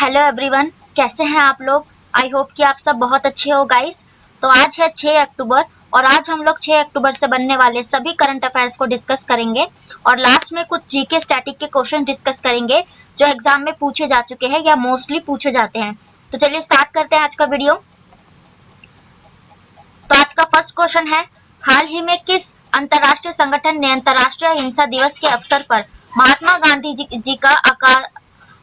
Hello everyone, कैसे हैं आप लोग। आई होप कि आप सब बहुत अच्छे हो गाइस। तो आज है 6 अक्टूबर और आज हम लोग 6 अक्टूबर से बनने वाले सभी करंट अफेयर्स को डिस्कस करेंगे और लास्ट में कुछ जीके स्टैटिक के क्वेश्चन डिस्कस करेंगे जो एग्जाम में पूछे जा चुके हैं या मोस्टली पूछे जाते हैं। तो चलिए स्टार्ट करते हैं आज का वीडियो। तो आज का फर्स्ट क्वेश्चन है, हाल ही में किस अंतर्राष्ट्रीय संगठन ने अंतर्राष्ट्रीय अहिंसा दिवस के अवसर पर महात्मा गांधी जी का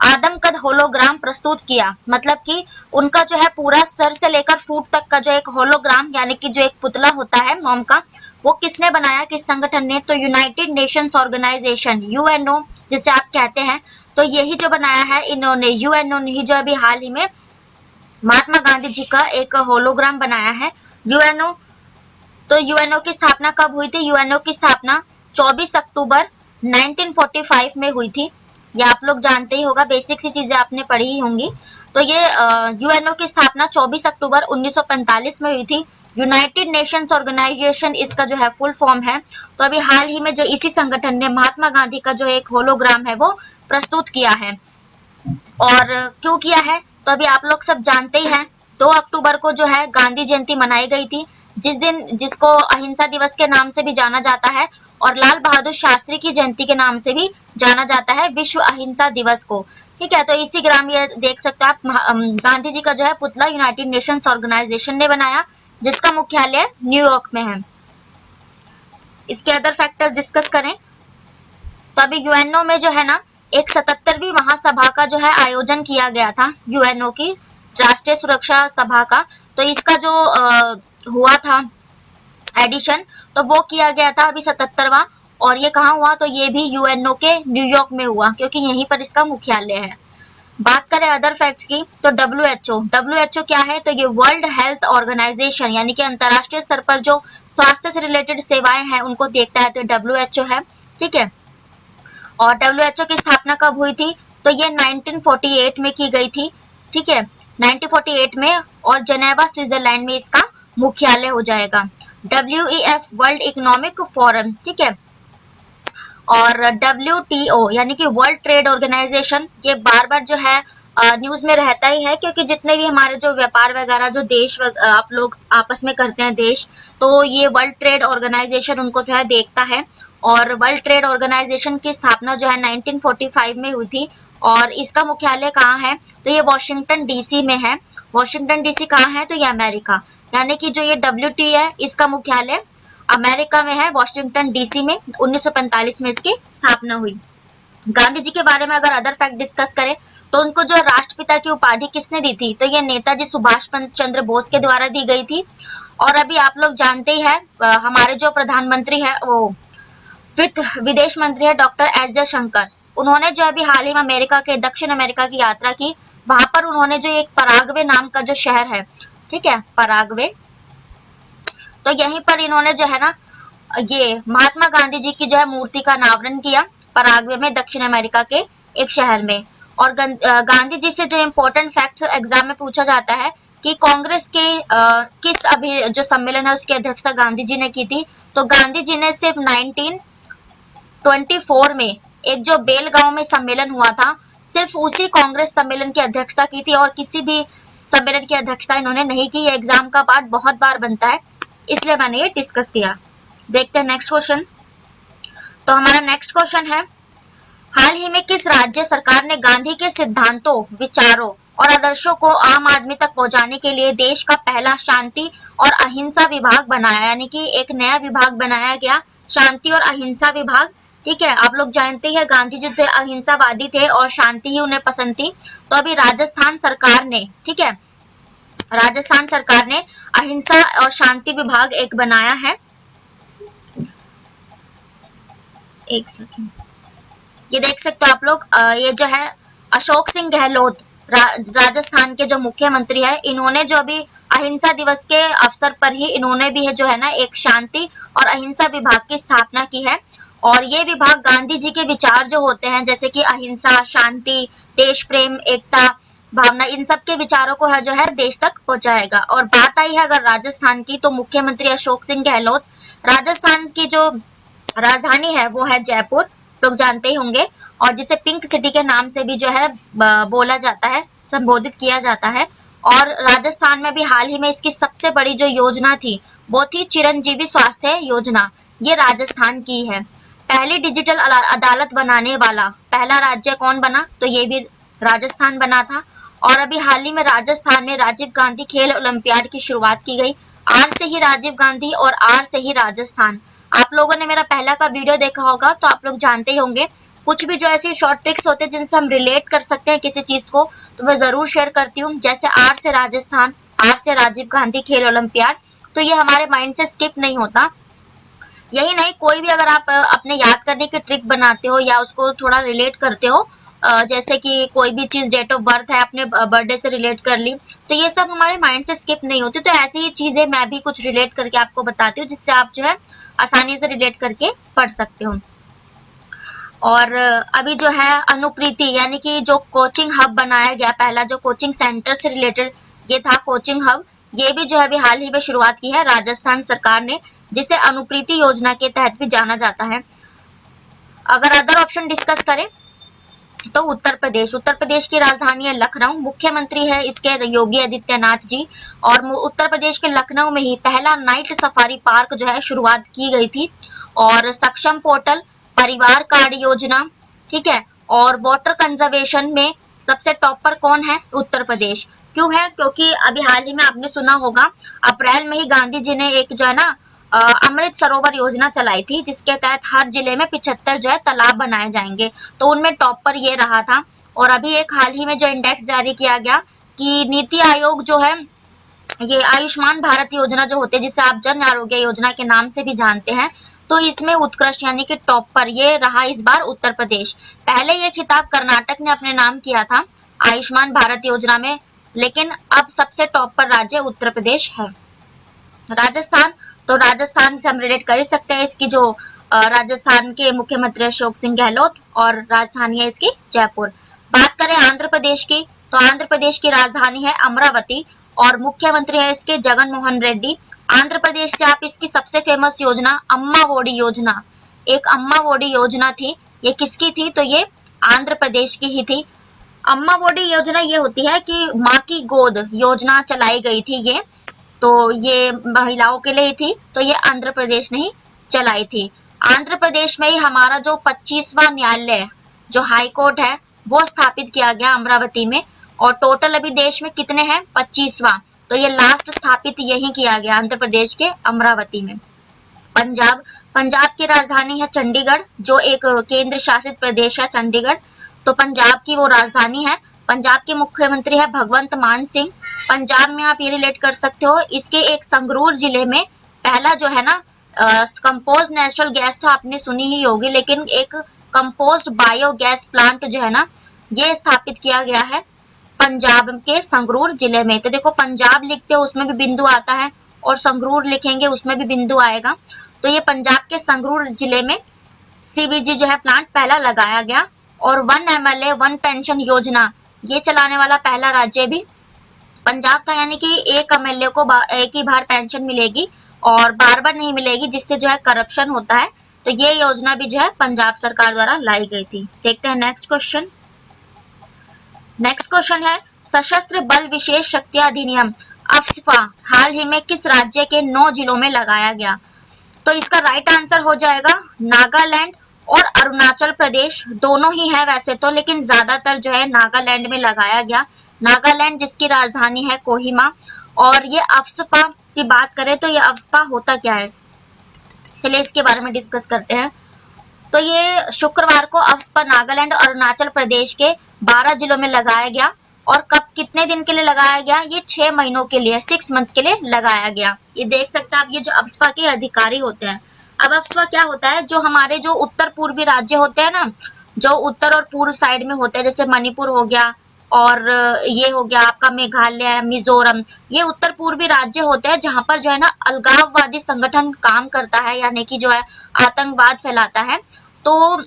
आदमकद होलोग्राम प्रस्तुत किया। मतलब कि उनका जो है पूरा सर से लेकर फुट तक का जो एक होलोग्राम यानी कि जो एक पुतला होता है मॉम का, वो किसने बनाया, किस संगठन ने? तो यूनाइटेड नेशंस ऑर्गेनाइजेशन यूएनओ जिसे आप कहते हैं, तो यही जो बनाया है इन्होंने, यूएनओ ने ही जो अभी हाल ही में महात्मा गांधी जी का एक होलोग्राम बनाया है यूएनओ। तो यूएनओ की स्थापना कब हुई थी? यूएनओ की स्थापना 24 अक्टूबर 1945 में हुई थी। ये आप लोग जानते ही होगा, बेसिक सी चीजें आपने पढ़ी ही होंगी। तो ये यूएनओ की स्थापना 24 अक्टूबर 1945 में हुई थी। यूनाइटेड नेशंस ऑर्गेनाइजेशन इसका जो है फुल फॉर्म है। तो अभी हाल ही में जो इसी संगठन ने महात्मा गांधी का जो एक होलोग्राम है वो प्रस्तुत किया है। और क्यों किया है तो अभी आप लोग सब जानते ही हैं। 2 अक्टूबर को जो है गांधी जयंती मनाई गई थी, जिसको अहिंसा दिवस के नाम से भी जाना जाता है और लाल बहादुर शास्त्री की जयंती के नाम से भी जाना जाता है, विश्व अहिंसा दिवस को। ठीक है, तो इसी ग्राम ये देख सकते हो आप, गांधी जी का जो है पुतला यूनाइटेड नेशंस ऑर्गेनाइजेशन ने बनाया, जिसका मुख्यालय न्यूयॉर्क में है। इसके अदर फैक्टर्स डिस्कस करें तो अभी यूएनओ में जो है ना एक 77वीं महासभा का जो है आयोजन किया गया था, यूएनओ की राष्ट्रीय सुरक्षा सभा का। तो इसका जो हुआ था एडिशन, तो वो किया गया था अभी 77वां। और ये कहाँ हुआ? तो ये भी यूएनओ के न्यूयॉर्क में हुआ, क्योंकि यहीं पर इसका मुख्यालय है। बात करें अदर फैक्ट्स की तो डब्ल्यूएचओ क्या है? तो ये वर्ल्ड हेल्थ ऑर्गेनाइजेशन यानी कि अंतर्राष्ट्रीय स्तर पर जो स्वास्थ्य से रिलेटेड सेवाएं हैं उनको देखता है, तो डब्ल्यूएचओ है। ठीक है, और डब्ल्यूएचओ की स्थापना कब हुई थी? तो ये 1948 में की गई थी। ठीक है, 1948 में, और जेनेवा स्विट्जरलैंड में इसका मुख्यालय हो जाएगा। WEF वर्ल्ड इकोनॉमिक फोरम, ठीक है, और WTO यानी कि वर्ल्ड ट्रेड ऑर्गेनाइजेशन, ये बार बार जो है न्यूज में रहता ही है, क्योंकि जितने भी हमारे जो व्यापार वगैरह जो देश आप लोग आपस में करते हैं देश, तो ये वर्ल्ड ट्रेड ऑर्गेनाइजेशन उनको जो है देखता है। और वर्ल्ड ट्रेड ऑर्गेनाइजेशन की स्थापना जो है 1945 में हुई थी और इसका मुख्यालय कहाँ है? तो ये वॉशिंगटन डीसी में है। वॉशिंगटन डीसी कहाँ है? तो ये अमेरिका, यानी कि जो ये WT है इसका मुख्यालय अमेरिका में है, वॉशिंगटन डीसी में। 1945 में इसकी स्थापना हुई। गांधी जी के बारे में अगर अदर फैक्ट डिस्कस करें तो उनको जो राष्ट्रपिता की उपाधि किसने दी थी? तो ये नेताजी सुभाष चंद्र बोस के द्वारा दी गई थी। और अभी आप लोग जानते ही हैं, हमारे जो प्रधानमंत्री है वो विदेश मंत्री है डॉक्टर एस जयशंकर। उन्होंने जो अभी हाल ही में अमेरिका के दक्षिण अमेरिका की यात्रा की, वहां पर उन्होंने जो एक पराग्वे नाम का जो शहर है, ठीक है, पराग्वे, तो यहीं पर इन्होंने जो है ना ये महात्मा गांधी जी की जो है मूर्ति का अनावरण किया, पराग्वे में, दक्षिण अमेरिका के एक शहर में। और गांधी जी से जो इम्पोर्टेंट फैक्ट एग्जाम में पूछा जाता है कि कांग्रेस के किस अभी जो सम्मेलन है उसकी अध्यक्षता गांधी जी ने की थी? तो गांधी जी ने सिर्फ 1924 में एक जो बेलगांव में सम्मेलन हुआ था, सिर्फ उसी कांग्रेस सम्मेलन की अध्यक्षता की थी और किसी भी सम्मेलन की अध्यक्षता इन्होंने नहीं की। ये एग्जाम का पार्ट बहुत बार बनता है, इसलिए मैंने ये डिस्कस किया। देखते हैं नेक्स्ट क्वेश्चन। तो हमारा नेक्स्ट क्वेश्चन है, हाल ही में किस राज्य सरकार ने गांधी के सिद्धांतों, विचारों और आदर्शों को आम आदमी तक पहुंचाने के लिए देश का पहला शांति और अहिंसा विभाग बनाया? यानी कि एक नया विभाग बनाया गया, शांति और अहिंसा विभाग। ठीक है, आप लोग जानते हैं गांधी जी थे अहिंसावादी थे और शांति ही उन्हें पसंद थी। तो अभी राजस्थान सरकार ने, ठीक है, राजस्थान सरकार ने अहिंसा और शांति विभाग एक बनाया है। एक सेकंड, ये देख सकते हो आप लोग, ये जो है अशोक सिंह गहलोत राजस्थान के जो मुख्यमंत्री है, इन्होंने जो अभी अहिंसा दिवस के अवसर पर ही इन्होंने भी है जो है ना एक शांति और अहिंसा विभाग की स्थापना की है। और ये विभाग गांधी जी के विचार जो होते हैं, जैसे कि अहिंसा, शांति, देश प्रेम, एकता भावना, इन सब के विचारों को है जो है देश तक पहुंचाएगा। और बात आई है अगर राजस्थान की, तो मुख्यमंत्री अशोक सिंह गहलोत, राजस्थान की जो राजधानी है वो है जयपुर, लोग जानते ही होंगे, और जिसे पिंक सिटी के नाम से भी जो है बोला जाता है। संबोधित किया जाता है। और राजस्थान में भी हाल ही में इसकी सबसे बड़ी जो योजना थी वो थी चिरंजीवी स्वास्थ्य योजना, ये राजस्थान की है। पहली डिजिटल अदालत बनाने वाला पहला राज्य कौन बना, तो ये भी राजस्थान बना था। और अभी हाल ही में राजस्थान में राजीव गांधी खेल ओलंपियाड की शुरुआत की गई। आर से ही राजीव गांधी और आर से ही राजस्थान। आप लोगों ने मेरा पहला का वीडियो देखा होगा तो आप लोग जानते ही होंगे, कुछ भी जो ऐसी शॉर्ट ट्रिक्स होते हैं जिनसे हम रिलेट कर सकते हैं किसी चीज को, तो मैं जरूर शेयर करती हूँ। जैसे आर से राजस्थान, आर से राजीव गांधी खेल ओलंपियाड, तो ये हमारे माइंड से स्किप नहीं होता। यही नहीं, कोई भी अगर आप अपने याद करने की ट्रिक बनाते हो या उसको थोड़ा रिलेट करते हो, जैसे कि कोई भी चीज डेट ऑफ बर्थ है अपने बर्थडे से रिलेट कर ली, तो ये सब हमारे माइंड से स्किप नहीं होती। तो ऐसी ही चीजें मैं भी कुछ रिलेट करके आपको बताती हूँ जिससे आप जो है आसानी से रिलेट करके पढ़ सकते हो। और अभी जो है अनुप्रीति यानी कि जो कोचिंग हब बनाया गया, पहला जो कोचिंग सेंटर से रिलेटेड ये था कोचिंग हब, ये भी जो है अभी हाल ही में शुरुआत की है राजस्थान सरकार ने, जिसे अनुप्रीति योजना के तहत भी जाना जाता है। अगर अदर ऑप्शन डिस्कस करें तो उत्तर प्रदेश की राजधानी है लखनऊ, मुख्यमंत्री है इसके योगी आदित्यनाथ जी। और उत्तर प्रदेश के लखनऊ में ही पहला नाइट सफारी पार्क जो है शुरुआत की गई थी। और सक्षम पोर्टल, परिवार कार्ड योजना, ठीक है। और वाटर कंजर्वेशन में सबसे टॉप पर कौन है, उत्तर प्रदेश। क्यों है, क्योंकि अभी हाल ही में आपने सुना होगा अप्रैल में ही गांधी जी ने एक जो है ना अमृत सरोवर योजना चलाई थी, जिसके तहत हर जिले में 75 जो है तालाब बनाए जाएंगे, तो उनमें टॉप पर ये रहा था। और अभी एक हाल ही में जो इंडेक्स जारी किया गया कि नीति आयोग जो है ये आयुष्मान भारत योजना जो होती है, जिसे आप जन आरोग्य योजना के नाम से भी जानते हैं, तो इसमें उत्कृष्ट यानी कि टॉप पर ये रहा इस बार उत्तर प्रदेश। पहले ये खिताब कर्नाटक ने अपने नाम किया था आयुष्मान भारत योजना में, लेकिन अब सबसे टॉप पर राज्य उत्तर प्रदेश है। राजस्थान, तो राजस्थान से हम रिलेट कर ही सकते हैं, इसकी जो राजस्थान के मुख्यमंत्री अशोक सिंह गहलोत और राजधानी है इसकी जयपुर। बात करें आंध्र प्रदेश की, तो आंध्र प्रदेश की राजधानी है अमरावती और मुख्यमंत्री है इसके जगन मोहन रेड्डी। आंध्र प्रदेश से आप इसकी सबसे फेमस योजना अम्मा ओडी योजना, एक अम्मा ओडी योजना थी, ये किसकी थी, तो ये आंध्र प्रदेश की ही थी। अम्मा ओडी योजना ये होती है कि माँ की गोद योजना चलाई गई थी ये, तो ये महिलाओं के लिए थी, तो ये आंध्र प्रदेश ने ही चलाई थी। आंध्र प्रदेश में ही हमारा जो 25वां न्यायालय जो हाई कोर्ट है वो स्थापित किया गया अमरावती में। और टोटल अभी देश में कितने हैं, 25वां, तो ये लास्ट स्थापित यही किया गया आंध्र प्रदेश के अमरावती में। पंजाब, पंजाब की राजधानी है चंडीगढ़, जो एक केंद्र शासित प्रदेश है चंडीगढ़, तो पंजाब की वो राजधानी है। पंजाब के मुख्यमंत्री है भगवंत मान सिंह। पंजाब में आप ये रिलेट कर सकते हो, इसके एक संगरूर जिले में पहला जो है ना कंपोस्ट नेचुरल गैस तो आपने सुनी ही होगी, लेकिन एक कंपोस्ट बायोगैस प्लांट जो है ना ये स्थापित किया गया है पंजाब के संगरूर जिले में। तो देखो पंजाब लिखते हो उसमें भी बिंदु आता है और संगरूर लिखेंगे उसमें भी बिंदु आएगा, तो ये पंजाब के संगरूर जिले में सीबीजी जो है प्लांट पहला लगाया गया। और 1 MLA 1 पेंशन योजना ये चलाने वाला पहला राज्य भी पंजाब था, यानी कि एक एमएलए को एक ही बार पेंशन मिलेगी और बार बार नहीं मिलेगी, जिससे जो है करप्शन होता है। तो ये योजना भी जो है पंजाब सरकार द्वारा लाई गई थी। देखते हैं नेक्स्ट क्वेश्चन। नेक्स्ट क्वेश्चन है सशस्त्र बल विशेष शक्तियां अधिनियम अफ्स्पा हाल ही में किस राज्य के 9 जिलों में लगाया गया, तो इसका राइट आंसर हो जाएगा नागालैंड और अरुणाचल प्रदेश, दोनों ही है वैसे तो, लेकिन ज्यादातर जो है नागालैंड में लगाया गया। नागालैंड जिसकी राजधानी है कोहिमा। और ये अफ्स्पा की बात करें तो ये अफ्स्पा होता क्या है, चलिए इसके बारे में डिस्कस करते हैं। तो ये शुक्रवार को अफ्स्पा नागालैंड और अरुणाचल प्रदेश के 12 जिलों में लगाया गया। और कब कितने दिन के लिए लगाया गया, ये 6 महीनों के लिए 6 मंथ के लिए लगाया गया। ये देख सकते हैं आप, ये जो अफ्स्पा के अधिकारी होते हैं। अब अफ्स्पा क्या होता है, जो हमारे जो उत्तर पूर्वी राज्य होते हैं ना, जो उत्तर और पूर्व साइड में होते हैं, जैसे मणिपुर हो गया और ये हो गया आपका मेघालय, मिजोरम, ये उत्तर पूर्वी राज्य होते हैं जहां पर जो है ना अलगाववादी संगठन काम करता है, यानी कि जो है आतंकवाद फैलाता है। तो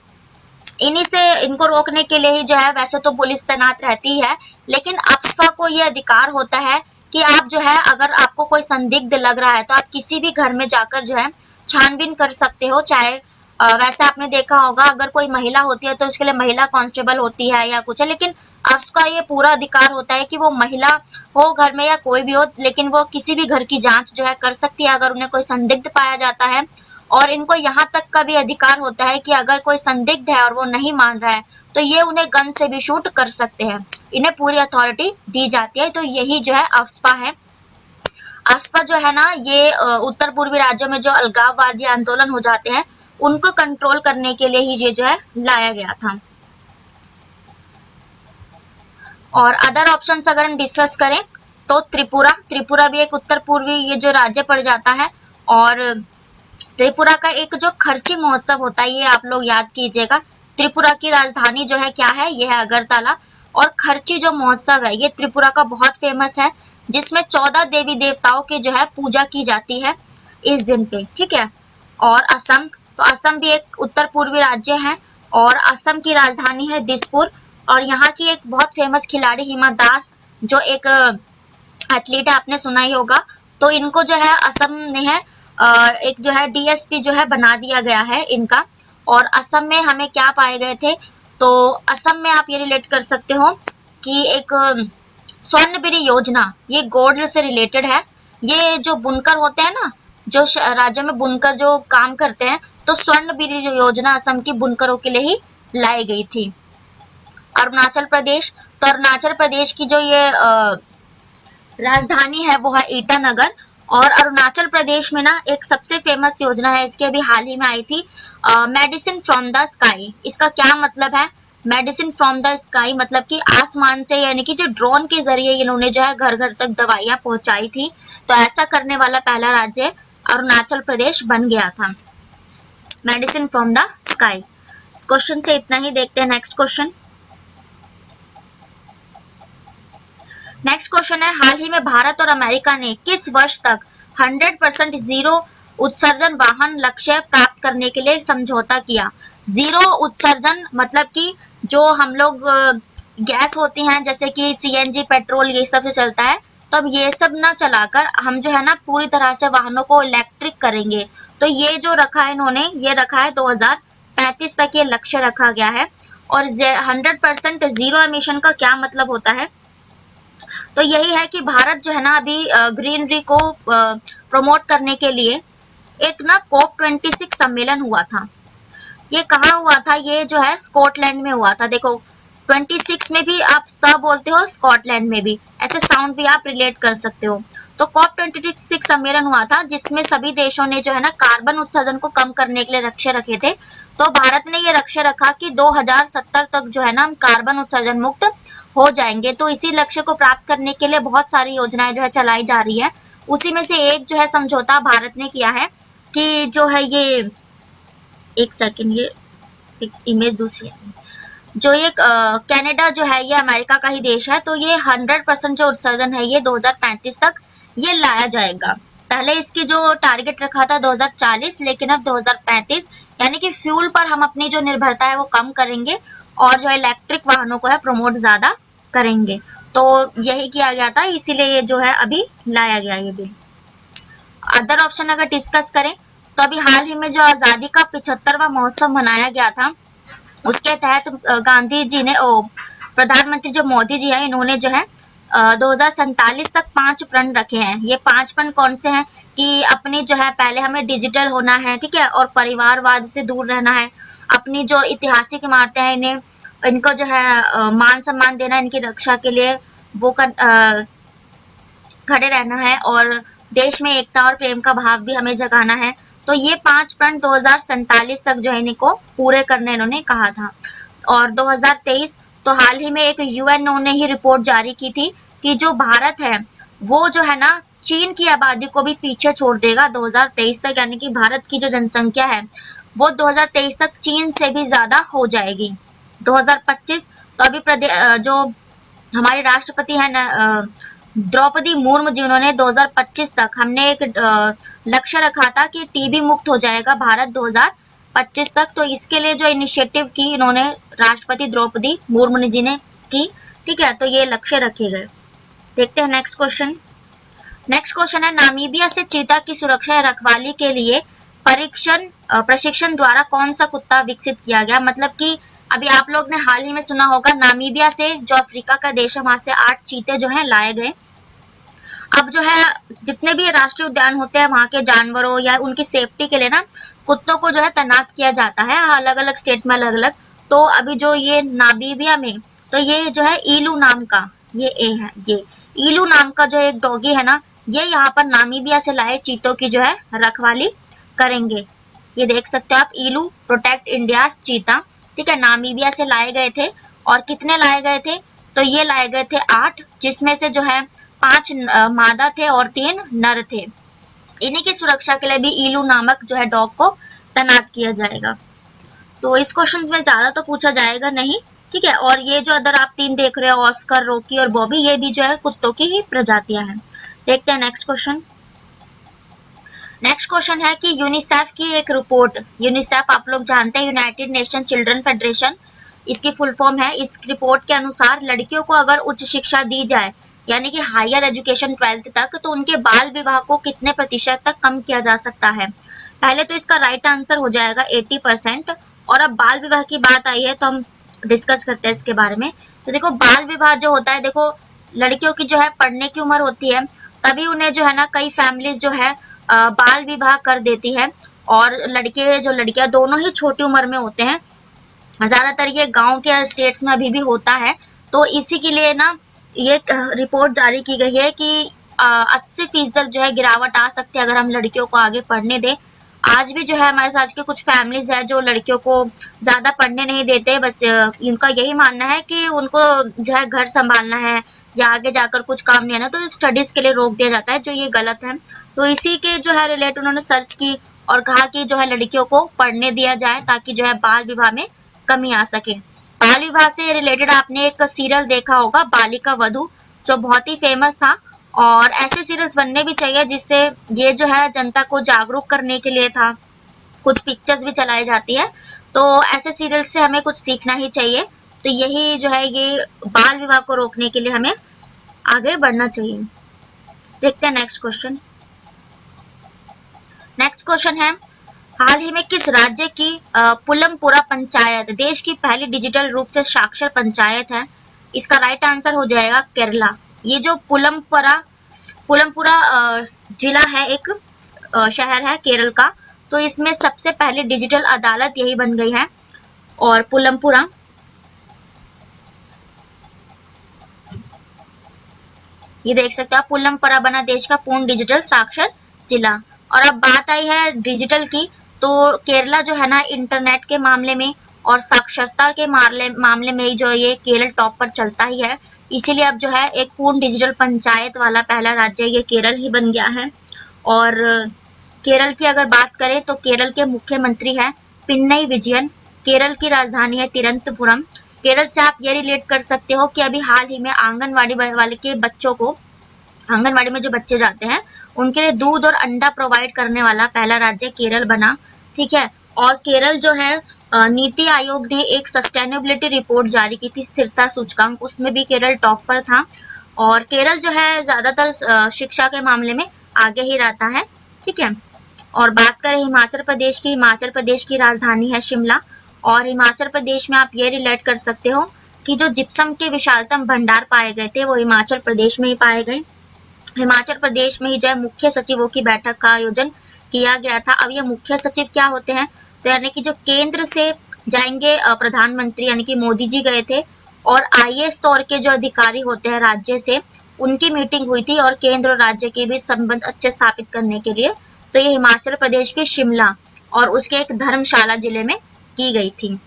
इन्हीं से इनको रोकने के लिए ही जो है वैसे तो पुलिस तैनात रहती है, लेकिन अफ्स्पा को ये अधिकार होता है कि आप जो है अगर आपको कोई संदिग्ध लग रहा है तो आप किसी भी घर में जाकर जो है छानबीन कर सकते हो, चाहे वैसे आपने देखा होगा अगर कोई महिला होती है तो उसके लिए महिला कांस्टेबल होती है या कुछ है, लेकिन उसका ये पूरा अधिकार होता है कि वो महिला हो घर में या कोई भी हो, लेकिन वो किसी भी घर की जांच जो है कर सकती है अगर उन्हें कोई संदिग्ध पाया जाता है। और इनको यहाँ तक का भी अधिकार होता है कि अगर कोई संदिग्ध है और वो नहीं मान रहा है तो ये उन्हें गन से भी शूट कर सकते हैं। इन्हें पूरी अथॉरिटी दी जाती है। तो यही जो है अफ्स्पा है। अफ्स्पा जो है ना ये उत्तर पूर्वी राज्यों में जो अलगाववादी आंदोलन हो जाते हैं उनको कंट्रोल करने के लिए ही ये जो है लाया गया था। और अदर ऑप्शंस अगर हम डिस्कस करें तो त्रिपुरा भी एक उत्तर पूर्वी ये जो राज्य पड़ जाता है। और त्रिपुरा का एक जो खर्ची महोत्सव होता है ये आप लोग याद कीजिएगा। त्रिपुरा की राजधानी जो है क्या है, ये है अगरतला। और खर्ची जो महोत्सव है ये त्रिपुरा का बहुत फेमस है, जिसमें 14 देवी देवताओं की जो है पूजा की जाती है इस दिन पे, ठीक है। और असम, तो असम भी एक उत्तर पूर्वी राज्य है और असम की राजधानी है दिसपुर। और यहाँ की एक बहुत फेमस खिलाड़ी हिमा दास जो एक एथलीट है, आपने सुना ही होगा। तो इनको जो है असम ने है एक जो है डीएसपी जो है बना दिया गया है इनका। और असम में हमें क्या पाए गए थे, तो असम में आप ये रिलेट कर सकते हो कि एक स्वर्णगिरी योजना, ये गोल्ड से रिलेटेड है। ये जो बुनकर होते हैं ना, जो राज्य में बुनकर जो काम करते हैं, तो स्वर्णगिरी योजना असम की बुनकरों के लिए ही लाई गई थी। अरुणाचल प्रदेश, तो अरुणाचल प्रदेश की जो ये राजधानी है वो है ईटानगर। और अरुणाचल प्रदेश में ना एक सबसे फेमस योजना है, इसकी अभी हाल ही में आई थी, मेडिसिन फ्रॉम द स्काई। इसका क्या मतलब है, मेडिसिन फ्रॉम द स्काई मतलब कि आसमान से, यानी कि जो ड्रोन के जरिए इन्होंने जो है घर घर तक दवाइयां पहुंचाई थी। तो ऐसा करने वाला पहला राज्य अरुणाचल प्रदेश बन गया था, मेडिसिन फ्रॉम द स्काई। इस क्वेश्चन से इतना ही, देखते हैं नेक्स्ट क्वेश्चन। नेक्स्ट क्वेश्चन है, हाल ही में भारत और अमेरिका ने किस वर्ष तक 100% जीरो उत्सर्जन वाहन लक्ष्य प्राप्त करने के लिए समझौता किया। जीरो उत्सर्जन मतलब कि जो हम लोग गैस होती हैं जैसे कि सीएनजी, पेट्रोल, ये सब से चलता है, तो अब ये सब ना चलाकर हम जो है ना पूरी तरह से वाहनों को इलेक्ट्रिक करेंगे। तो ये जो रखा है इन्होंने, ये रखा है 2035 तक ये लक्ष्य रखा गया है। और 100% जीरो एमिशन का क्या मतलब होता है, तो यही है कि भारत जो है ना अभी ग्रीनरी को प्रमोट करने के लिए एक ना COP26 सम्मेलन हुआ था। ये कहाँ हुआ था, ये जो है स्कॉटलैंड में हुआ था। देखो 26 में भी आप स बोलते हो, स्कॉटलैंड में भी, ऐसे साउंड भी आप रिलेट कर सकते हो। तो COP26 सम्मेलन हुआ था जिसमें सभी देशों ने जो है ना कार्बन उत्सर्जन को कम करने के लिए लक्ष्य रखे थे। तो भारत ने ये लक्ष्य रखा कि 2070 तक जो है ना हम कार्बन उत्सर्जन मुक्त हो जाएंगे। तो इसी लक्ष्य को प्राप्त करने के लिए बहुत सारी योजनाएं जो है चलाई जा रही है। उसी में से एक जो है समझौता भारत ने किया है कि जो है ये, एक सेकंड, ये एक इमेज दूसरी है, जो ये कनाडा जो है ये अमेरिका का ही देश है। तो ये 100% जो उत्सर्जन है ये 2035 तक ये लाया जाएगा। पहले इसकी जो टारगेट रखा था 2040, लेकिन अब 2035, यानी कि फ्यूल पर हम अपनी जो निर्भरता है वो कम करेंगे और जो इलेक्ट्रिक वाहनों को है प्रमोट ज्यादा करेंगे। तो यही किया गया था, इसीलिए ये जो है अभी लाया गया ये बिल। अदर ऑप्शन अगर डिस्कस करें तो अभी हाल ही में जो आजादी का 75वां महोत्सव मनाया गया था, उसके तहत गांधी जी ने, प्रधानमंत्री जो मोदी जी है, इन्होंने जो है 2047 तक 5 प्रण रखे हैं। ये 5 प्रण कौन से हैं कि अपनी जो है पहले हमें डिजिटल होना है, ठीक है, और परिवारवाद से दूर रहना है। अपनी जो ऐतिहासिक इमारतें हैं इनको जो है मान सम्मान देना, इनकी रक्षा के लिए वो खड़े रहना है। और देश में एकता और प्रेम का भाव भी हमें जगाना है। तो ये 5 प्रण 2047 तक जो है इनको पूरे करने इन्होंने कहा था। और 2023, तो हाल ही में एक यूएनओ ने ही रिपोर्ट जारी की थी कि जो भारत है वो जो है ना चीन की आबादी को भी पीछे छोड़ देगा 2023 तक, यानी कि भारत की जो जनसंख्या है वो 2023 तक चीन से भी ज्यादा हो जाएगी। 2025, तो अभी जो हमारे राष्ट्रपति है ना द्रौपदी मुर्मू जी, उन्होंने 2025 तक, हमने एक लक्ष्य रखा था कि टीबी मुक्त हो जाएगा भारत 2025 तक। तो इसके लिए जो इनिशिएटिव की इन्होंने राष्ट्रपति द्रौपदी मुर्मू जी ने की, ठीक है, तो ये लक्ष्य रखे गए। देखते हैं नेक्स्ट क्वेश्चन। नेक्स्ट क्वेश्चन है, नामीबिया से चीता की सुरक्षा या रखवाली के लिए प्रशिक्षण द्वारा कौन सा कुत्ता विकसित किया गया? मतलब कि अभी आप लोग ने हाल ही में सुना होगा, नामीबिया से, जो अफ्रीका का देश है, वहां से 8 चीते जो है लाए गए। अब जो है जितने भी राष्ट्रीय उद्यान होते हैं, वहां के जानवरों या उनकी सेफ्टी के लिए ना कुत्तों को जो है तैनात किया जाता है, अलग अलग स्टेट में अलग अलग। तो अभी जो ये नामीबिया में, तो ये जो है ईलू नाम का, ये ए है, ये ईलू नाम का जो एक डॉगी है ना, ये यहाँ पर नामीबिया से लाए चीतों की जो है रखवाली करेंगे। ये देख सकते हो आप, ईलू प्रोटेक्ट इंडिया चीता, ठीक है, नामीबिया से लाए गए थे। और कितने लाए गए थे? तो ये लाए गए थे 8, जिसमें से जो है 5 मादा थे और 3 नर थे। इन्हीं की सुरक्षा के लिए भी ईलू नामक जो है डॉग को तैनात किया जाएगा। तो इस क्वेश्चन में ज्यादा तो पूछा जाएगा नहीं, ठीक है। और ये जो अदर आप 3 देख रहे हो, ऑस्कर, रॉकी और बॉबी, ये भी जो है कुत्तों की ही प्रजातियां हैं। देखते हैं नेक्स्ट क्वेश्चन। नेक्स्ट क्वेश्चन है कि यूनिसेफ की एक रिपोर्ट, यूनिसेफ आप लोग जानते हैं, यूनाइटेड नेशन चिल्ड्रन फेडरेशन, इसकी फुल फॉर्म है। इस रिपोर्ट के अनुसार लड़कियों को अगर उच्च शिक्षा दी जाए, यानी कि हायर एजुकेशन 12th तक, तो उनके बाल विवाह को कितने प्रतिशत तक कम किया जा सकता है? पहले तो इसका राइट आंसर हो जाएगा 80%। और अब बाल विवाह की बात आई है तो हम डिस्कस करते हैं इसके बारे में। तो देखो, बाल विवाह जो होता है, देखो लड़कियों की जो है पढ़ने की उम्र होती है, तभी उन्हें जो है ना कई फैमिलीज जो है बाल विवाह कर देती है। और लड़के जो लड़कियां दोनों ही छोटी उम्र में होते हैं। ज्यादातर ये गांव के स्टेट्स में अभी भी होता है। तो इसी के लिए ना ये रिपोर्ट जारी की गई है कि 80% जो है गिरावट आ सकती है अगर हम लड़कियों को आगे पढ़ने दें। आज भी जो है हमारे साथ के कुछ फैमिलीज है जो लड़कियों को ज्यादा पढ़ने नहीं देते, बस इनका यही मानना है कि उनको जो है घर संभालना है या आगे जाकर कुछ काम नहीं है ना, तो स्टडीज के लिए रोक दिया जाता है, जो ये गलत है। तो इसी के जो है रिलेट उन्होंने सर्च की और कहा कि जो है लड़कियों को पढ़ने दिया जाए ताकि जो है बाल विवाह में कमी आ सके। बाल विवाह से रिलेटेड आपने एक सीरियल देखा होगा, बालिका वधू, जो बहुत ही फेमस था। और ऐसे सीरियल्स बनने भी चाहिए जिससे ये जो है जनता को जागरूक करने के लिए था। कुछ पिक्चर्स भी चलाई जाती है, तो ऐसे सीरियल से हमें कुछ सीखना ही चाहिए। तो यही जो है, ये बाल विवाह को रोकने के लिए हमें आगे बढ़ना चाहिए। देखते हैं नेक्स्ट क्वेश्चन। नेक्स्ट क्वेश्चन है, हाल ही में किस राज्य की पुलमपुरा पंचायत देश की पहली डिजिटल रूप से साक्षर पंचायत है? इसका राइट आंसर हो जाएगा केरला। ये जो पुलमपुरा जिला है, एक शहर है केरल का, तो इसमें सबसे पहले डिजिटल अदालत यही बन गई है। और पुलमपुरा, ये देख सकते हो, पुलमपुरा बना देश का पूर्ण डिजिटल साक्षर जिला। और अब बात आई है डिजिटल की, तो केरला जो है ना इंटरनेट के मामले में और साक्षरता के मामले में ही जो ये केरल टॉप पर चलता ही है। इसीलिए अब जो है एक पूर्ण डिजिटल पंचायत वाला पहला राज्य ये केरल ही बन गया है। और केरल की अगर बात करें तो केरल के मुख्यमंत्री है पिन्नई विजयन। केरल की राजधानी है तिरुवनंतपुरम। केरल से आप ये रिलेट कर सकते हो कि अभी हाल ही में आंगनवाड़ी वाले के बच्चों को, आंगनवाड़ी में जो बच्चे जाते हैं उनके लिए दूध और अंडा प्रोवाइड करने वाला पहला राज्य केरल बना, ठीक है। और केरल जो है नीति आयोग ने एक सस्टेनेबिलिटी रिपोर्ट जारी की थी, स्थिरता सूचकांक, उसमें भी केरल टॉप पर था। और केरल जो है ज्यादातर शिक्षा के मामले में आगे ही रहता है, ठीक है। और बात करें हिमाचल प्रदेश की, हिमाचल प्रदेश की राजधानी है शिमला। और हिमाचल प्रदेश में आप ये रिलेट कर सकते हो कि जो जिप्सम के विशालतम भंडार पाए गए थे वो हिमाचल प्रदेश में ही पाए गए। हिमाचल प्रदेश में ही जो है मुख्य सचिवों की बैठक का आयोजन किया गया था। अब ये मुख्य सचिव क्या होते हैं? तो यानी कि जो केंद्र से जाएंगे, प्रधानमंत्री यानी कि मोदी जी गए थे, और आईएएस स्तर के जो अधिकारी होते हैं राज्य से, उनकी मीटिंग हुई थी और केंद्र और राज्य के बीच संबंध अच्छे स्थापित करने के लिए। तो ये हिमाचल प्रदेश के शिमला और उसके एक धर्मशाला जिले में की गई थी।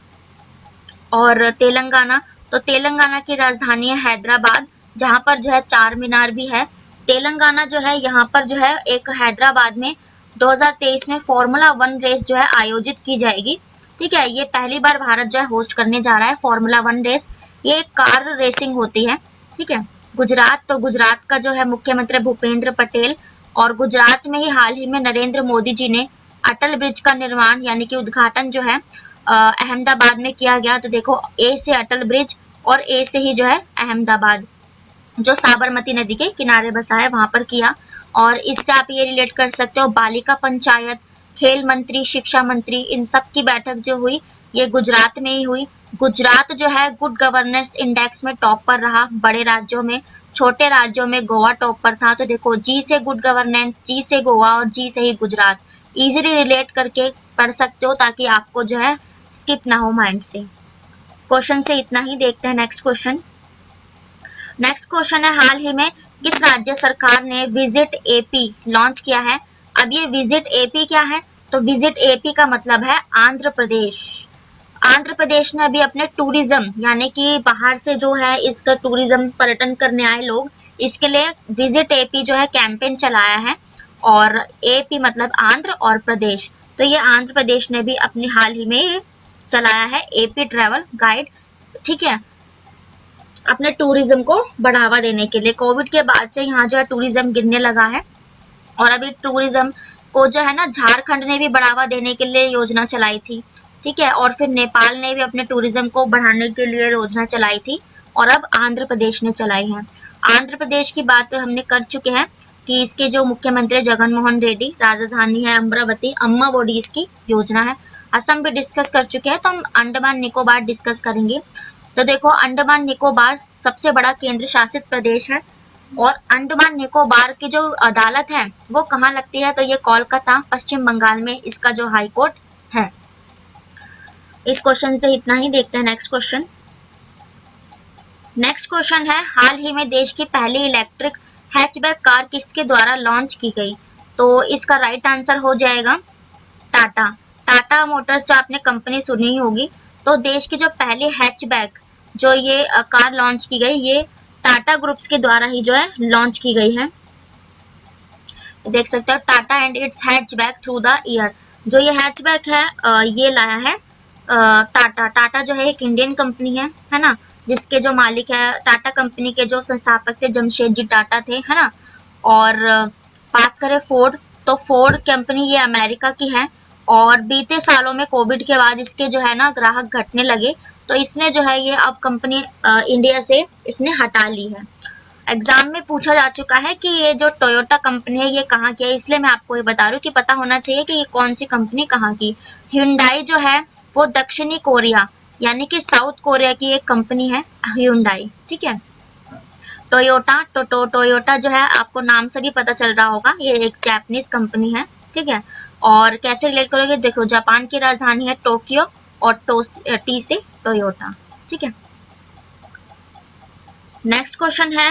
और तेलंगाना, तो तेलंगाना की राजधानी है हैदराबाद, जहां पर जो है चार मीनार भी है। तेलंगाना जो है, यहाँ पर जो है एक हैदराबाद में 2023 में फॉर्मूला 1 रेस जो है आयोजित की जाएगी, ठीक है। ये पहली बार भारत जो है होस्ट करने जा रहा है फॉर्मूला 1 रेस। ये एक कार रेसिंग होती है, ठीक है। गुजरात, तो गुजरात का जो है मुख्यमंत्री भूपेंद्र पटेल, और गुजरात में ही हाल ही में नरेंद्र मोदी जी ने अटल ब्रिज का निर्माण यानी कि उद्घाटन जो है अहमदाबाद में किया गया। तो देखो, ए से अटल ब्रिज और ए से ही जो है अहमदाबाद, जो साबरमती नदी के किनारे बसा है, वहां पर किया। और इससे आप ये रिलेट कर सकते हो बालिका पंचायत, खेल मंत्री, शिक्षा मंत्री, इन सब की बैठक जो हुई ये गुजरात में ही हुई। गुजरात जो है गुड गवर्नेंस इंडेक्स में टॉप पर रहा बड़े राज्यों में। छोटे राज्यों में गोवा टॉप पर था। तो देखो जी से गुड गवर्नेंस, जी से गोवा और जी से ही गुजरात। इजीली रिलेट करके पढ़ सकते हो ताकि आपको जो है स्किप ना हो माइंड से। क्वेश्चन से इतना ही। देखते हैं नेक्स्ट क्वेश्चन। नेक्स्ट क्वेश्चन है, हाल ही में किस राज्य सरकार ने विजिट एपी लॉन्च किया है? अब ये विजिट एपी क्या है? तो विजिट एपी का मतलब है आंध्र प्रदेश। आंध्र प्रदेश ने अभी अपने टूरिज्म यानी कि बाहर से जो है इसका टूरिज्म पर्यटन करने आए लोग, इसके लिए विजिट एपी जो है कैंपेन चलाया है। और एपी मतलब आंध्र और प्रदेश, तो ये आंध्र प्रदेश ने भी अपनी हाल ही में चलाया है एपी ट्रैवल गाइड, ठीक है, अपने टूरिज्म को बढ़ावा देने के लिए। कोविड के बाद से यहाँ जो है टूरिज्म गिरने लगा है और अभी टूरिज्म को जो है ना झारखंड ने भी बढ़ावा देने के लिए योजना चलाई थी, ठीक है, और फिर नेपाल ने भी अपने टूरिज्म को बढ़ाने के लिए योजना चलाई थी और अब आंध्र प्रदेश ने चलाई है। आंध्र प्रदेश की बात हमने कर चुके हैं कि इसके जो मुख्यमंत्री जगन मोहन रेड्डी, राजधानी है अमरावती, अम्मा बोडी इसकी योजना है। असम भी डिस्कस कर चुके हैं, तो हम अंडमान निकोबार डिस्कस करेंगे। तो देखो अंडमान निकोबार सबसे बड़ा केंद्र शासित प्रदेश है और अंडमान निकोबार की जो अदालत है वो कहाँ लगती है? तो ये कोलकाता पश्चिम बंगाल में इसका जो हाई कोर्ट है। इस क्वेश्चन से इतना ही। देखते हैं नेक्स्ट क्वेश्चन। नेक्स्ट क्वेश्चन है, हाल ही में देश की पहली इलेक्ट्रिक हैचबैक कार किसके द्वारा लॉन्च की गई? तो इसका राइट आंसर हो जाएगा टाटा। टाटा मोटर्स जो आपने कंपनी सुनी ही होगी, तो देश की जो पहली हैचबैक जो ये कार लॉन्च की गई, ये टाटा ग्रुप्स के द्वारा ही जो है लॉन्च की गई है। देख सकते हो Tata and it's hatchback through the year. जो ये हैचबैक है ये लाया है टाटा। टाटा जो है एक इंडियन कंपनी है ना, जिसके जो मालिक है टाटा कंपनी के जो संस्थापक थे जमशेदजी टाटा थे, है ना। और बात करें फोर्ड, तो फोर्ड कंपनी ये अमेरिका की है और बीते सालों में कोविड के बाद इसके जो है ना ग्राहक घटने लगे, तो इसने जो है ये अब कंपनी इंडिया से इसने हटा ली है। एग्जाम में पूछा जा चुका है कि ये जो टोयोटा कंपनी है ये कहाँ की है, इसलिए मैं आपको ये बता रही हूँ कि पता होना चाहिए कि ये कौन सी कंपनी कहाँ की। ह्युंडई जो है वो दक्षिणी कोरिया यानी कि साउथ कोरिया की एक कंपनी है ह्युंडई, ठीक है। टोयोटा टोयोटा जो है आपको नाम से भी पता चल रहा होगा, ये एक जापानीज कंपनी है, ठीक है। और कैसे रिलेट करोगे, देखो जापान की राजधानी है टोक्यो और टी से टोयोटा, ठीक है। नेक्स्ट क्वेश्चन है,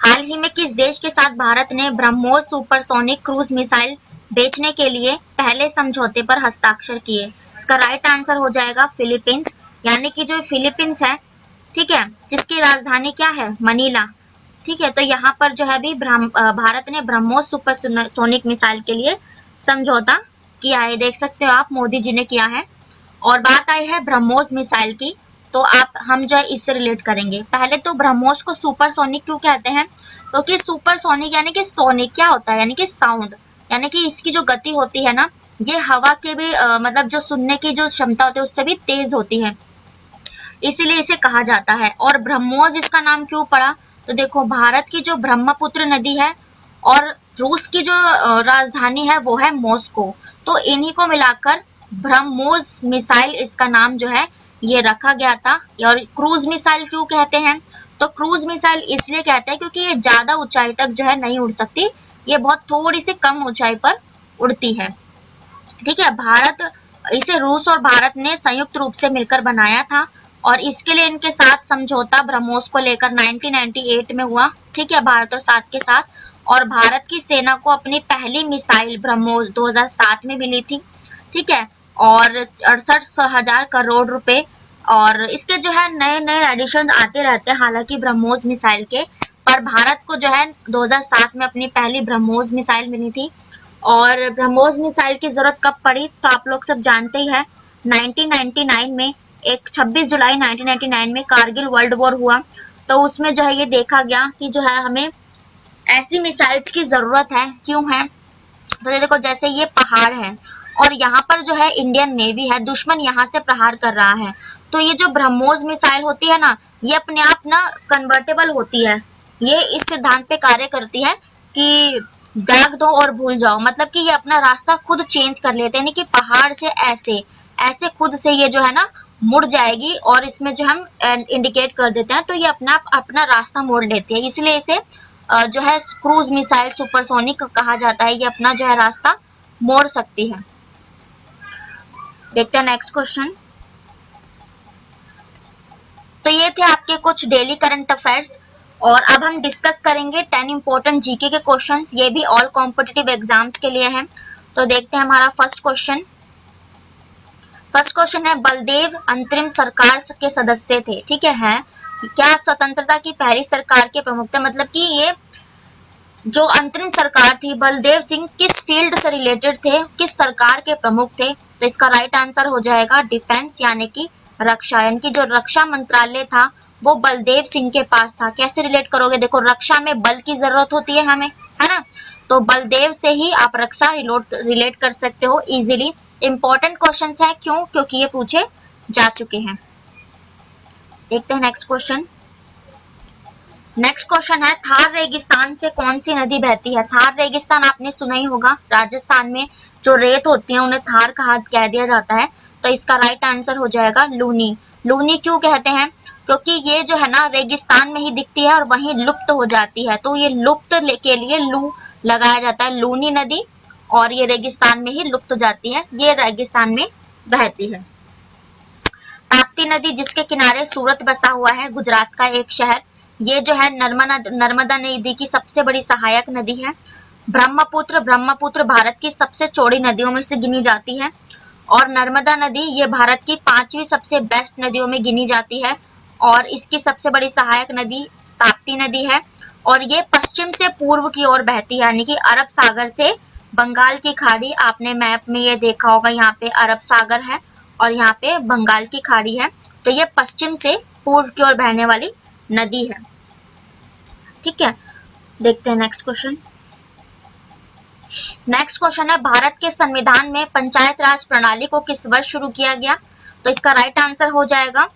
हाल ही में किस देश के साथ भारत ने ब्रह्मोस सुपरसोनिक क्रूज मिसाइल बेचने के लिए पहले समझौते पर हस्ताक्षर किए? इसका राइट आंसर हो जाएगा फिलीपींस, यानी कि जो फिलीपींस है, ठीक है, जिसकी राजधानी क्या है? मनीला, ठीक है। तो यहाँ पर जो है अभी भारत ने ब्रह्मोस सुपरसोनिक मिसाइल के लिए समझौता किया है, देख सकते हो आप, मोदी जी ने किया है। और बात आई है ब्रह्मोस मिसाइल की, तो आप हम जो है इससे रिलेट करेंगे। पहले तो ब्रह्मोस को सुपरसोनिक क्यों कहते हैं? क्योंकि सुपरसोनिक यानी कि सोनिक क्या होता है, यानी कि साउंड, यानी कि इसकी जो गति होती है ना ये हवा के भी मतलब जो सुनने की जो क्षमता होती है उससे भी तेज होती है, इसीलिए इसे कहा जाता है। और ब्रह्मोस इसका नाम क्यों पड़ा? तो देखो भारत की जो ब्रह्मपुत्र नदी है और रूस की जो राजधानी है वो है मॉस्को, तो इन्हीं को मिलाकर ब्रह्मोस मिसाइल इसका नाम जो है ये रखा गया था। और क्रूज मिसाइल क्यों कहते हैं? तो क्रूज मिसाइल इसलिए कहते हैं क्योंकि ये ज्यादा ऊंचाई तक जो है नहीं उड़ सकती, ये बहुत थोड़ी सी कम ऊंचाई पर उड़ती है, ठीक है। इसे रूस और भारत ने संयुक्त रूप से मिलकर बनाया था और इसके लिए इनके साथ समझौता ब्रह्मोस को लेकर 1998 में हुआ, ठीक है, भारत और साथ के साथ। और भारत की सेना को अपनी पहली मिसाइल ब्रह्मोस 2007 में मिली थी, ठीक है, और 68,000 करोड़ रुपए। और इसके जो है नए नए एडिशन आते रहते हैं हालांकि ब्रह्मोस मिसाइल के, पर भारत को जो है 2007 में अपनी पहली ब्रह्मोस मिसाइल मिली थी। और ब्रह्मोस मिसाइल की जरूरत कब पड़ी? तो आप लोग सब जानते ही हैं, 1999 में, एक 26 जुलाई 1999 में कारगिल वर्ल्ड वॉर हुआ, तो उसमें जो है ये देखा गया कि जो है हमें ऐसी मिसाइल्स की जरूरत है। क्यों है? तो ये देखो जैसे ये पहाड़ है और यहाँ पर जो है इंडियन नेवी है, दुश्मन यहाँ से प्रहार कर रहा है, तो ये जो ब्रह्मोस मिसाइल होती है ना ये अपने आप ना कन्वर्टेबल होती है। ये इस सिद्धांत पे कार्य करती है कि दाग दो और भूल जाओ, मतलब कि ये अपना रास्ता खुद चेंज कर लेते हैं, यानी कि पहाड़ से ऐसे ऐसे खुद से ये जो है ना मुड़ जाएगी, और इसमें जो हम इंडिकेट कर देते हैं तो ये अपना अपना रास्ता मोड़ लेती है, इसलिए इसे जो है क्रूज मिसाइल सुपरसोनिक कहा जाता है। ये अपना जो है रास्ता मोड़ सकती है। देखते हैं नेक्स्ट क्वेश्चन। तो ये थे आपके कुछ डेली करंट अफेयर्स, और अब हम डिस्कस करेंगे 10 इंपॉर्टेंट जीके के क्वेश्चंस, ये भी ऑल कॉम्पिटिटिव एग्जाम्स के लिए हैं। तो देखते हैं हमारा फर्स्ट क्वेश्चन। फर्स्ट क्वेश्चन है, बलदेव अंतरिम सरकार के सदस्य थे, ठीक है क्या स्वतंत्रता की पहली सरकार के प्रमुख थे, मतलब कि ये जो अंतरिम सरकार थी बलदेव सिंह किस फील्ड से रिलेटेड थे, किस सरकार के प्रमुख थे। तो इसका राइट आंसर हो जाएगा डिफेंस, यानी कि रक्षा, यानी कि जो रक्षा मंत्रालय था वो बलदेव सिंह के पास था। कैसे रिलेट करोगे, देखो रक्षा में बल की जरूरत होती है हमें, है ना, तो बलदेव से ही आप रक्षा रिलेट कर सकते हो इजीली। इंपॉर्टेंट क्वेश्चन है, क्यों, क्योंकि ये पूछे जा चुके हैं। देखते हैं नेक्स्ट क्वेश्चन। नेक्स्ट क्वेश्चन है, थार रेगिस्तान से कौन सी नदी बहती है। थार रेगिस्तान आपने सुना ही होगा, राजस्थान में जो रेत होती है उन्हें थार कह दिया जाता है। तो इसका राइट आंसर हो जाएगा लूनी। लूनी क्यों कहते हैं, क्योंकि ये जो है ना रेगिस्तान में ही दिखती है और वहीं लुप्त हो जाती है, तो ये लुप्त के लिए लू लगाया जाता है, लूनी नदी, और ये रेगिस्तान में ही लुप्त हो जाती है, ये रेगिस्तान में बहती है। ताप्ती नदी जिसके किनारे सूरत बसा हुआ है, गुजरात का एक शहर, ये जो है नर्मदा नदी की सबसे बड़ी सहायक नदी है। ब्रह्मपुत्र भारत की सबसे चौड़ी नदियों में से गिनी जाती है, और नर्मदा नदी ये भारत की 5वीं सबसे बेस्ट नदियों में गिनी जाती है, और इसकी सबसे बड़ी सहायक नदी ताप्ती नदी है, और ये पश्चिम से पूर्व की ओर बहती है, यानी कि अरब सागर से बंगाल की खाड़ी, आपने मैप में ये देखा होगा, यहाँ पे अरब सागर है और यहाँ पे बंगाल की खाड़ी है, तो ये पश्चिम से पूर्व की ओर बहने वाली नदी है, ठीक है। देखते हैं नेक्स्ट क्वेश्चन। नेक्स्ट क्वेश्चन है, भारत के संविधान में पंचायत राज प्रणाली को किस वर्ष शुरू किया गया। तो इसका राइट आंसर हो जाएगा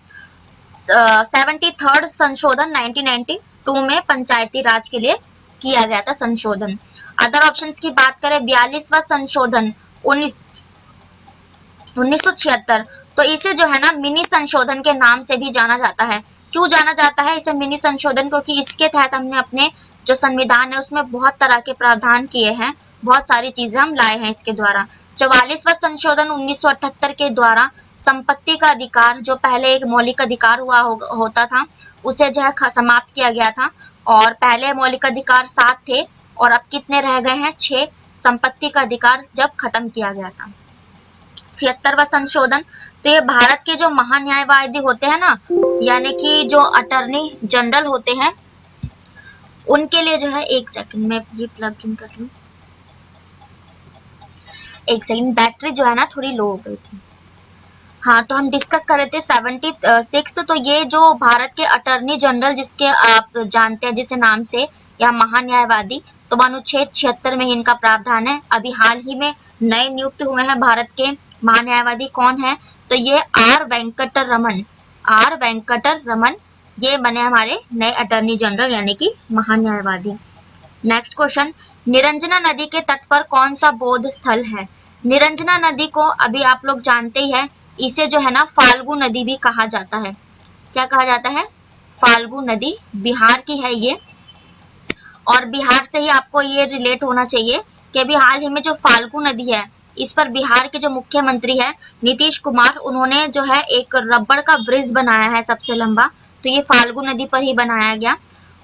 73rd संशोधन 1992 में पंचायती राज के लिए किया गया था संशोधन। अदर ऑप्शंस की बात करें, 42वां संशोधन 1976, तो इसे जो है ना मिनी संशोधन के नाम से भी जाना जाता है। क्यों जाना जाता है इसे मिनी संशोधन, क्योंकि इसके तहत हमने अपने जो संविधान है उसमें बहुत तरह के प्रावधान किए हैं, बहुत सारी चीजें हम लाए हैं इसके द्वारा। 44वां संशोधन 1978 के द्वारा संपत्ति का अधिकार, जो पहले एक मौलिक अधिकार होता था, उसे जो है समाप्त किया गया था, और पहले मौलिक अधिकार 7 थे और अब कितने रह गए हैं, 6, संपत्ति का अधिकार जब खत्म किया गया था। 76वां संशोधन, तो ये भारत के जो महान्यायवादी होते हैं ना, यानी कि जो अटर्नी जनरल होते हैं, उनके लिए जो है, एक सेकंड में ये प्लग इन कर लूं, एक सेकंड, बैटरी जो है ना थोड़ी लो हो गई थी। हाँ, तो हम डिस्कस कर रहे थे 76, तो ये जो भारत के अटर्नी जनरल जिसके आप जानते हैं जिसे नाम से, या महान्यायवादी, तो अनुच्छेद 76 में ही इनका प्रावधान है। अभी हाल ही में नए नियुक्त हुए हैं भारत के महान्यायवादी, कौन है, तो ये आर वेंकटर रमन, ये बने हमारे नए अटर्नी जनरल यानी कि महान्यायवादी। नेक्स्ट क्वेश्चन, निरंजना नदी के तट पर कौन सा बौद्ध स्थल है। निरंजना नदी को अभी आप लोग जानते ही है, इसे जो है ना फाल्गु नदी भी कहा जाता है। क्या कहा जाता है, फाल्गु नदी, बिहार की है ये, और बिहार से ही आपको ये रिलेट होना चाहिए कि अभी हाल ही में जो फाल्गु नदी है, इस पर बिहार के जो मुख्यमंत्री है नीतीश कुमार, उन्होंने जो है एक रबड़ का ब्रिज बनाया है सबसे लंबा, तो ये फाल्गु नदी पर ही बनाया गया।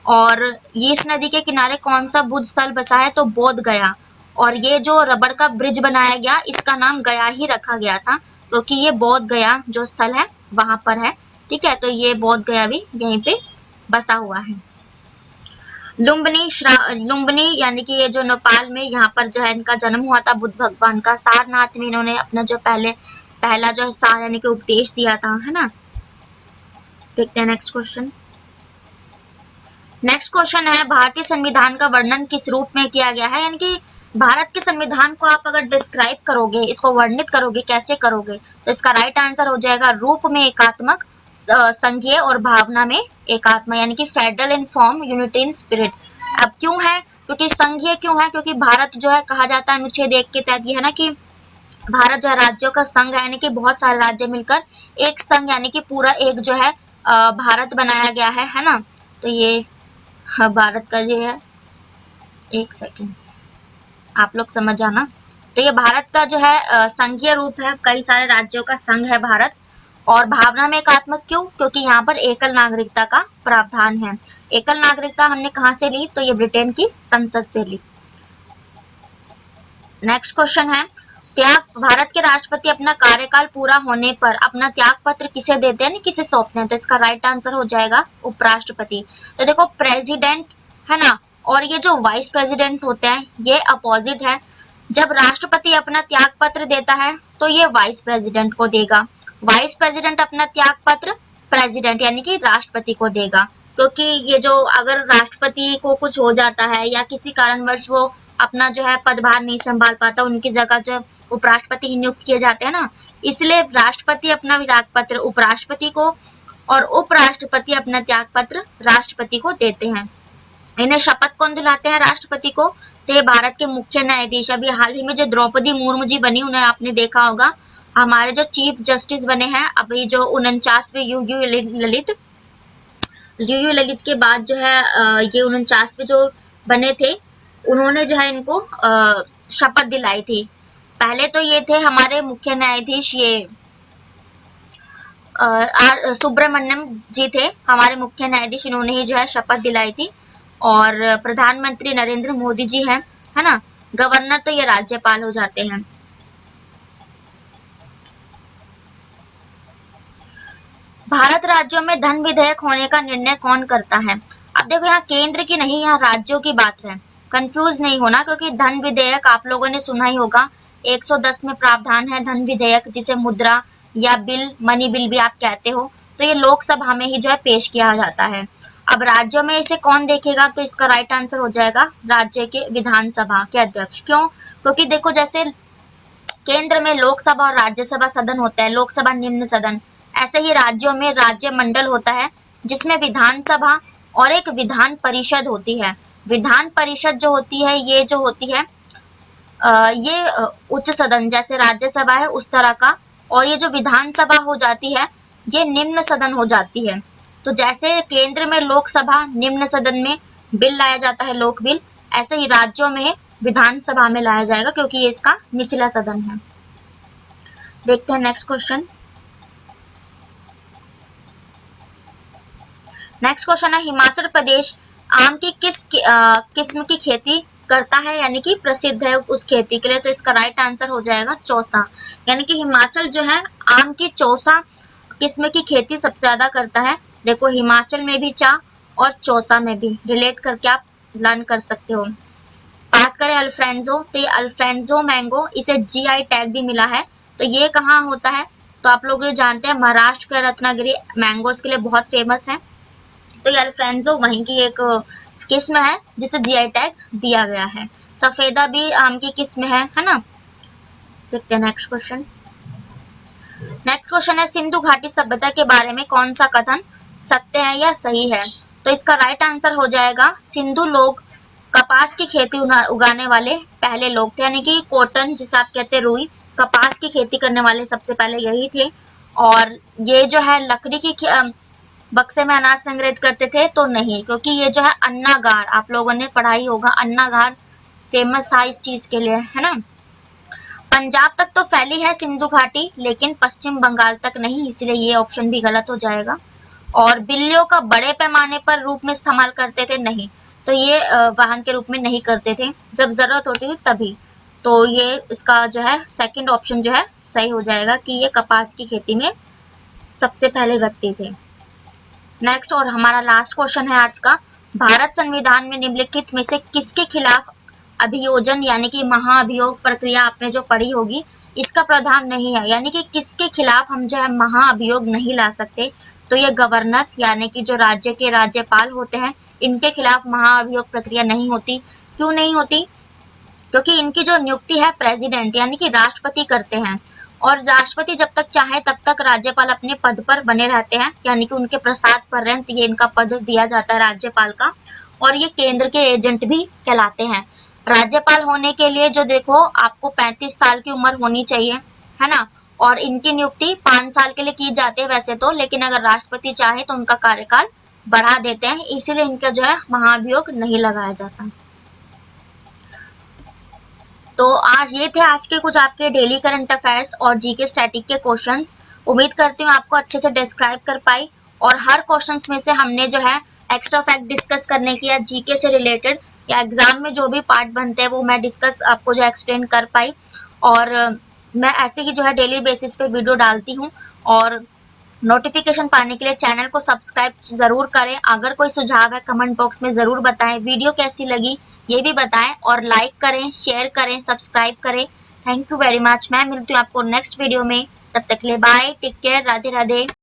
और ये इस नदी के किनारे कौन सा बुद्ध स्थल बसा है, तो बोध गया, और ये जो रबड़ का ब्रिज बनाया गया इसका नाम गया ही रखा गया था, क्योंकि ये बोध गया जो स्थल है वहां पर है, ठीक है, तो ये बोध गया भी यहीं पे बसा हुआ है। लुम्बिनी यानी कि ये जो नेपाल में, यहाँ पर जो है इनका जन्म हुआ था बुद्ध भगवान का, सारनाथ में इन्होंने अपना जो पहला जो है सार यानी कि उपदेश दिया था, है ना। देखते हैं नेक्स्ट क्वेश्चन। नेक्स्ट क्वेश्चन है, भारतीय संविधान का वर्णन किस रूप में किया गया है, यानी कि भारत के संविधान को आप अगर डिस्क्राइब करोगे, इसको वर्णित करोगे, कैसे करोगे, तो इसका राइट आंसर हो जाएगा रूप में एकात्मक, संघीय और भावना में एकात्मा, यानी कि federal in form, unity in spirit. अब क्यों है, क्योंकि संघीय क्यों है, क्योंकि भारत जो है कहा जाता है अनुच्छेद 1 के तहत ये है ना कि भारत जो है राज्यों का संघ है, यानी कि बहुत सारे राज्य मिलकर एक संघ यानी कि पूरा एक जो है भारत बनाया गया है ना। तो ये भारत का जो है, एक सेकेंड आप लोग समझ जाना। तो ये भारत का जो है संघीय रूप है, कई सारे राज्यों का संघ है भारत। और भावना में एकात्मक क्यों, क्योंकि यहाँ पर एकल नागरिकता का प्रावधान है। एकल नागरिकता हमने कहाँ से ली, तो ये ब्रिटेन की संसद से ली। नेक्स्ट क्वेश्चन है, त्याग भारत के राष्ट्रपति अपना कार्यकाल पूरा होने पर अपना त्याग पत्र किसे देते हैं, किसे सौंपते हैं, तो इसका राइट आंसर हो जाएगा उपराष्ट्रपति। तो देखो प्रेसिडेंट है ना, और ये जो वाइस प्रेसिडेंट होते हैं ये अपोजिट है। जब राष्ट्रपति अपना त्याग पत्र देता है तो ये वाइस प्रेसिडेंट को देगा, वाइस प्रेसिडेंट अपना त्याग पत्र प्रेसिडेंट यानी कि राष्ट्रपति को देगा। क्योंकि ये जो अगर राष्ट्रपति को कुछ हो जाता है या किसी कारणवश वो अपना जो है पदभार नहीं संभाल पाता, उनकी जगह जो उपराष्ट्रपति ही नियुक्त किए जाते हैं ना, इसलिए राष्ट्रपति अपना त्याग पत्र उपराष्ट्रपति को और उपराष्ट्रपति अपना त्याग पत्र राष्ट्रपति को देते हैं। इन्हें शपथ कौन दिलाते हैं राष्ट्रपति को, तो ये भारत के मुख्य न्यायाधीश, अभी हाल ही में जो द्रौपदी मुर्मू जी बनी उन्हें आपने देखा होगा, हमारे जो चीफ जस्टिस बने हैं अभी जो 49वें यूयू ललित के बाद जो है ये 49वें जो बने थे, उन्होंने जो है इनको शपथ दिलाई थी। पहले तो ये थे हमारे मुख्य न्यायाधीश, ये आर सुब्रमण्यम जी थे हमारे मुख्य न्यायाधीश, इन्होंने ही जो है शपथ दिलाई थी। और प्रधानमंत्री नरेंद्र मोदी जी हैं, है ना। गवर्नर तो ये राज्यपाल हो जाते हैं। भारत राज्यों में धन विधेयक होने का निर्णय कौन करता है। अब देखो यहाँ केंद्र की नहीं, यहाँ राज्यों की बात है, कंफ्यूज नहीं होना, क्योंकि धन विधेयक आप लोगों ने सुना ही होगा, 110 में प्रावधान है धन विधेयक, जिसे मुद्रा या बिल, मनी बिल भी आप कहते हो। तो ये लोकसभा में ही जो है पेश किया जाता है। अब राज्यों में इसे कौन देखेगा, तो इसका राइट आंसर हो जाएगा राज्य के विधानसभा के अध्यक्ष। क्यों, क्योंकि देखो जैसे केंद्र में लोकसभा और राज्यसभा सदन होता है, लोकसभा निम्न सदन, ऐसे ही राज्यों में राज्य मंडल होता है जिसमें विधानसभा और एक विधान परिषद होती है। विधान परिषद जो होती है ये जो होती है ये उच्च सदन जैसे राज्यसभा है उस तरह का, और ये जो विधानसभा हो जाती है ये निम्न सदन हो जाती है। तो जैसे केंद्र में लोकसभा, निम्न सदन में बिल लाया जाता है लोक बिल, ऐसे ही राज्यों में विधानसभा में लाया जाएगा क्योंकि ये इसका निचला सदन है। देखते हैं नेक्स्ट क्वेश्चन। नेक्स्ट क्वेश्चन है, हिमाचल प्रदेश आम की किस किस्म की खेती करता है, यानी कि प्रसिद्ध है उस खेती के लिए, तो इसका राइट आंसर हो जाएगा चौसा। यानी कि हिमाचल जो है आम की चौसा किस्म की खेती सबसे ज्यादा करता है। देखो हिमाचल में भी चा और चौसा में भी रिलेट करके आप लर्न कर सकते हो। बात करें अल्फ्रेंजो, तो ये अल्फ्रेंजो मैंगो, इसे जीआई टैग भी मिला है। तो ये कहाँ होता है, तो आप लोग जानते हैं महाराष्ट्र का रत्नागिरी मैंगोज के लिए बहुत फेमस है। तो ये अल्फ्रेंजो वहीं की एक किस्म है जिसे जीआई टैग दिया गया है। सफेदा भी आम की किस्म है ना। देखते हैं नेक्स्ट क्वेश्चन। नेक्स्ट क्वेश्चन है, सिंधु घाटी सभ्यता के बारे में कौन सा कथन सत्य है या सही है, तो इसका राइट आंसर हो जाएगा सिंधु लोग कपास की खेती उगाने वाले पहले लोग थे, यानी कि कॉटन जिसे आप कहते हैं रुई, कपास की खेती करने वाले सबसे पहले यही थे। और ये जो है लकड़ी की बक्से में अनाज संग्रहित करते थे, तो नहीं, क्योंकि ये जो है अन्नागार, आप लोगों ने पढ़ाई होगा, अन्नागार फेमस था इस चीज के लिए, है ना। पंजाब तक तो फैली है सिंधु घाटी, लेकिन पश्चिम बंगाल तक नहीं, इसलिए ये ऑप्शन भी गलत हो जाएगा। और बिल्लियों का बड़े पैमाने पर रूप में इस्तेमाल करते थे, नहीं, तो ये वाहन के रूप में नहीं करते थे, जब जरूरत होती थी तभी। तो ये इसका जो है सेकंड ऑप्शन जो है सही हो जाएगा कि ये कपास की खेती में सबसे पहले व्यक्ति थे। नेक्स्ट और हमारा लास्ट क्वेश्चन है आज का, भारत संविधान में निम्नलिखित में से किसके खिलाफ अभियोजन यानी कि महाअभियोग प्रक्रिया आपने जो पढ़ी होगी इसका प्रावधान नहीं है, यानी कि किसके खिलाफ हम जो है महाअभियोग नहीं ला सकते, तो ये गवर्नर यानी कि जो राज्य के राज्यपाल होते हैं इनके खिलाफ महाअभियोग प्रक्रिया नहीं होती। क्यों नहीं होती, क्योंकि इनकी जो नियुक्ति है प्रेसिडेंट यानी कि राष्ट्रपति करते हैं, और राष्ट्रपति जब तक चाहे तब तक राज्यपाल अपने पद पर बने रहते हैं, यानी कि उनके प्रसाद पर रहते, ये इनका पद दिया जाता है राज्यपाल का। और ये केंद्र के एजेंट भी कहलाते हैं। राज्यपाल होने के लिए जो देखो आपको 35 साल की उम्र होनी चाहिए, है ना, और इनकी नियुक्ति 5 साल के लिए की जाती है वैसे तो, लेकिन अगर राष्ट्रपति चाहे तो उनका कार्यकाल बढ़ा देते हैं, इसीलिए इनका जो है महाभियोग नहीं लगाया जाता। तो आज ये थे आज के कुछ आपके डेली करंट अफेयर्स और जीके स्टैटिक के क्वेश्चंस। उम्मीद करती हूँ आपको अच्छे से डिस्क्राइब कर पाई, और हर क्वेश्चंस में से हमने जो है एक्स्ट्रा फैक्ट डिस्कस करने की या जीके से रिलेटेड या एग्जाम में जो भी पार्ट बनते हैं वो मैं डिस्कस आपको जो एक्सप्लेन कर पाई। और मैं ऐसे ही जो है डेली बेसिस पे वीडियो डालती हूँ, और नोटिफिकेशन पाने के लिए चैनल को सब्सक्राइब जरूर करें। अगर कोई सुझाव है कमेंट बॉक्स में जरूर बताएं, वीडियो कैसी लगी ये भी बताएं, और लाइक करें, शेयर करें, सब्सक्राइब करें। Thank you very much. मैं मिलती हूँ आपको नेक्स्ट वीडियो में, तब तक के लिए bye, take care, Radhe Radhe.